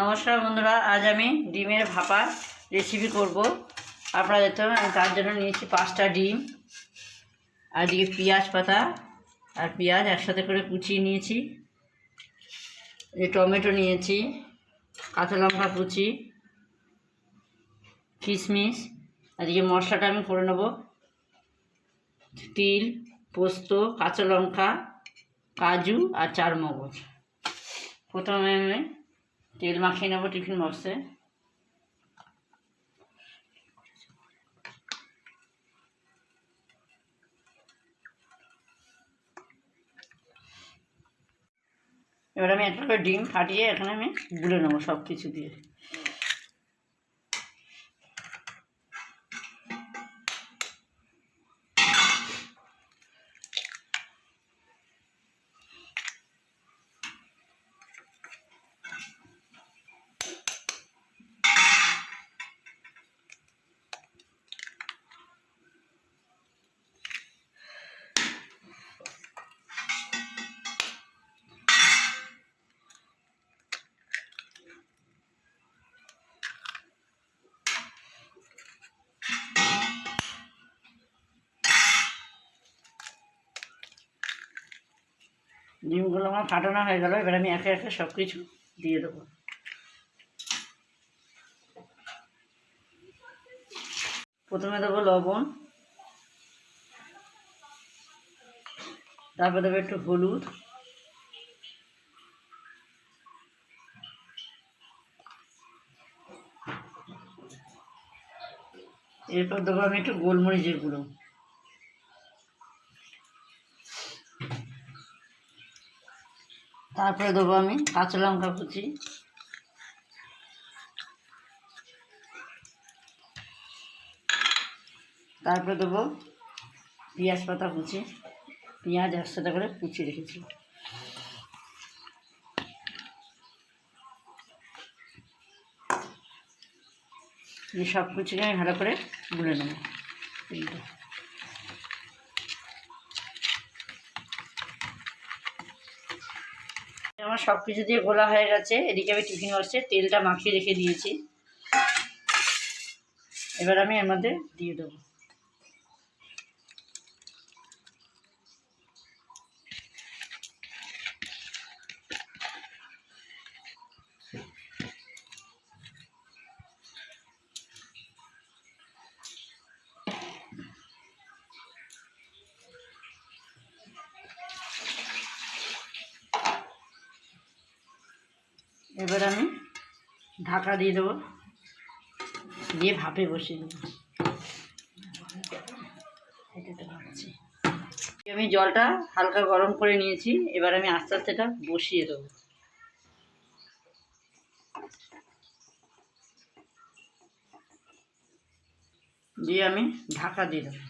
নমস্কার বন্ধুরা, আজ আমি ডিমের ভাপা রেসিপি করব। আপনারা দেখতে পাবেন আমি তার জন্য নিয়েছি 5টা ডিম, আর দিকে পেঁয়াজ পাতা আর পেঁয়াজ একসাথে করে কুচিয়ে নিয়েছি, টমেটো নিয়েছি, কাঁচা লঙ্কা কুচি, কিশমিশ। আর দিকে মশলাটা আমি করে নেব। তিল, পোস্ত, কাঁচা লঙ্কা, কাজু আর চারমগজ। প্রথমে আমি তেল মাখিয়ে নেব টিফিন বক্সে। এবার আমি একটা করে ডিম ফাটিয়ে এখানে আমি গুলে নেবো সব কিছু দিয়ে। ডিমগুলো আমার ফাটানো হয়ে গেল। এবার আমি একে একে সব কিছু দিয়ে দেবো। প্রথমে দেবো লবণ, তারপর দেবো একটু হলুদ, এরপর দেবো আমি একটু গোলমরিচের গুঁড়ো, তারপরে দেবো আমি কাঁচা লঙ্কা কুচি, তারপরে দেবো পেঁয়াজ পাতা কুচি, পেঁয়াজ একসাথে করে কুচি রেখেছি। এই সব কিছুকে আমি ভালো করে গুলে নেব। আমার সব কিছু দিয়ে গোলা হয়ে গেছে। এদিকে আমি টিফিন বক্সে তেলটা মাখিয়ে রেখে দিয়েছি। এবার আমি এর মধ্যে দিয়ে দেবো। এবার আমি ঢাকা দিয়ে দেবো, দিয়ে ভাপে বসিয়ে দেবো। আমি জলটা হালকা গরম করে নিয়েছি। এবার আমি আস্তে আস্তে এটা বসিয়ে দেবো। দিয়ে আমি ঢাকা দিয়ে দেবো।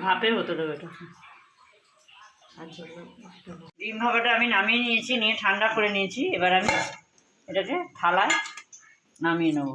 ভাপে হতে দেবো এটা। ডিম ভাপাটা আমি নামিয়ে নিয়েছি, নিয়ে ঠান্ডা করে নিয়েছি। এবার আমি এটাকে থালায় নামিয়ে নেব।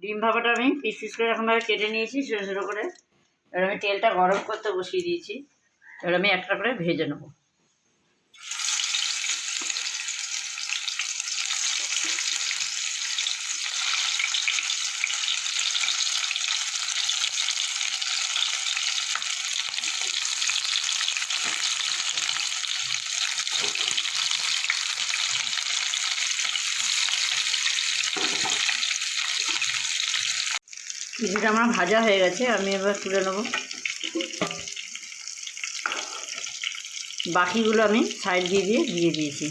ডিম ভাপাটা আমি পিস পিস করে এরকমভাবে কেটে নিয়েছি ছোটো ছোটো করে। এবার আমি তেলটা গরম করতে বসিয়ে দিয়েছি। এবার আমি একটা করে ভেজে নেব। কিছুটা আমার ভাজা হয়ে গেছে, আমি এবার তুলে নেব। বাকিগুলো আমি সাইড দিয়ে দিয়েছি।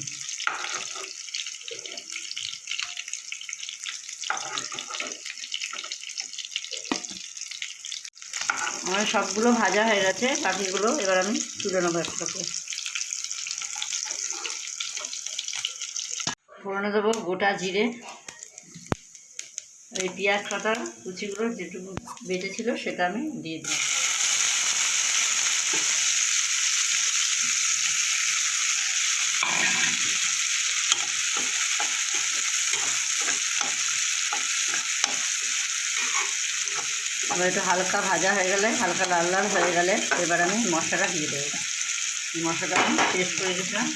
আমার সবগুলো ভাজা হয়ে গেছে, বাকিগুলো এবার আমি তুলে নেবো একটা করে। ফোড়নে দেবো গোটা জিরে, এই পেঁয়াজ কাটা কুচিগুলো যেটুকু বেঁচে ছিল সেটা আমি দিয়ে দিই। এবার একটু হালকা ভাজা হয়ে গেলে, হালকা লাল লাল হয়ে গেলে এবার আমি মশলাটা দিয়ে দেবো। মশলাটা আমি পেস্ট করে দিয়েছিলাম,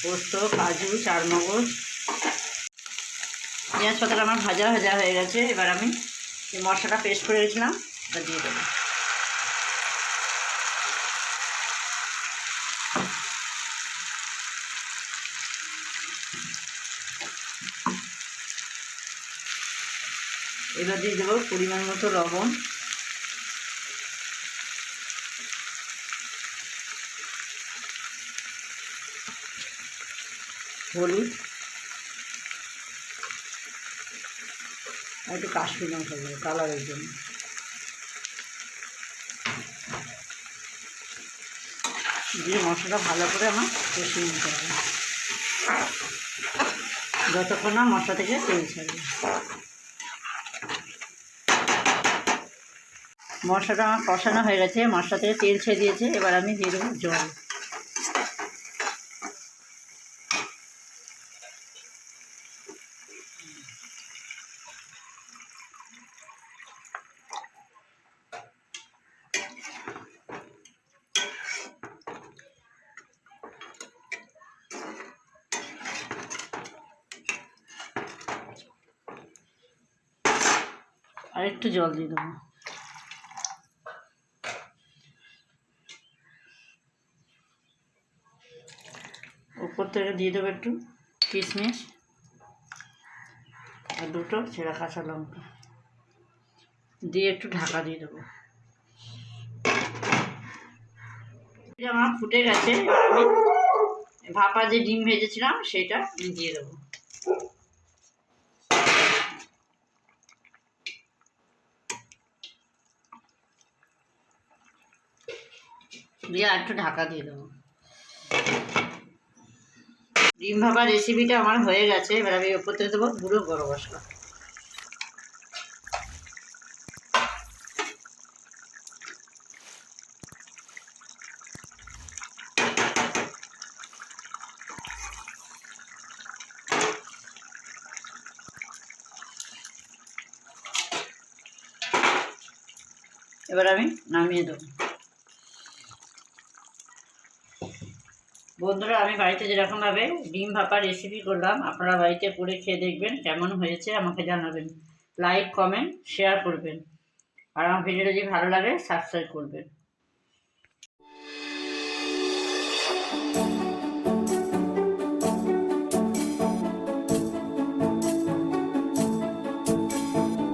পোস্ত, কাজু, চারমগজ, পেঁয়াজ পাতাটা আমার ভাজা ভাজা হয়ে গেছে। এবার আমি এই মশলাটা পেস্ট করে রেখেছিলাম এটা দিয়ে দেবো। এবার দিয়ে দেবো পরিমাণ মতো লবণ, হলুদ আর একটু কাশ্মীরি লঙ্কা দেবো কালারের জন্য। দিয়ে মশলাটা ভালো করে আমার কষিয়ে নিতে হবে যতক্ষণ না মশলা থেকে তেল ছাড়বে। মশলাটা আমার কষানো হয়ে গেছে, মশলা থেকে তেল ছেড়ে দিয়েছে। এবার আমি দিয়ে দেবো জল। আর একটু জল দিয়ে দেবো। উপর থেকে দিয়ে দেবো একটু কিশমিশ আর দুটো ছেঁড়া কাঁচা লঙ্কা দিয়ে একটু ঢাকা দিয়ে দেবো। এটা আমার ফুটে গেছে, আমি ভাপা যে ডিম ভেজেছিলাম সেটা দিয়ে দেবো। দিয়ে আর একটু ঢাকা দিয়ে দেবো। ডিম ভাপা রেসিপিটা আমার হয়ে গেছে। এবার আমি ওপর থেকে দেবো গুঁড়ো গরম মশলা। এবার আমি নামিয়ে দেবো। বন্ধুরা, আমি বাড়িতে যেরকমভাবে ডিম ভাপা রেসিপি করলাম আপনারা বাড়িতে করে খেয়ে দেখবেন কেমন হয়েছে আমাকে জানাবেন। লাইক, কমেন্ট, শেয়ার করবেন। আর আমার ভিডিওটা যদি ভালো লাগে সাবস্ক্রাইব করবেন।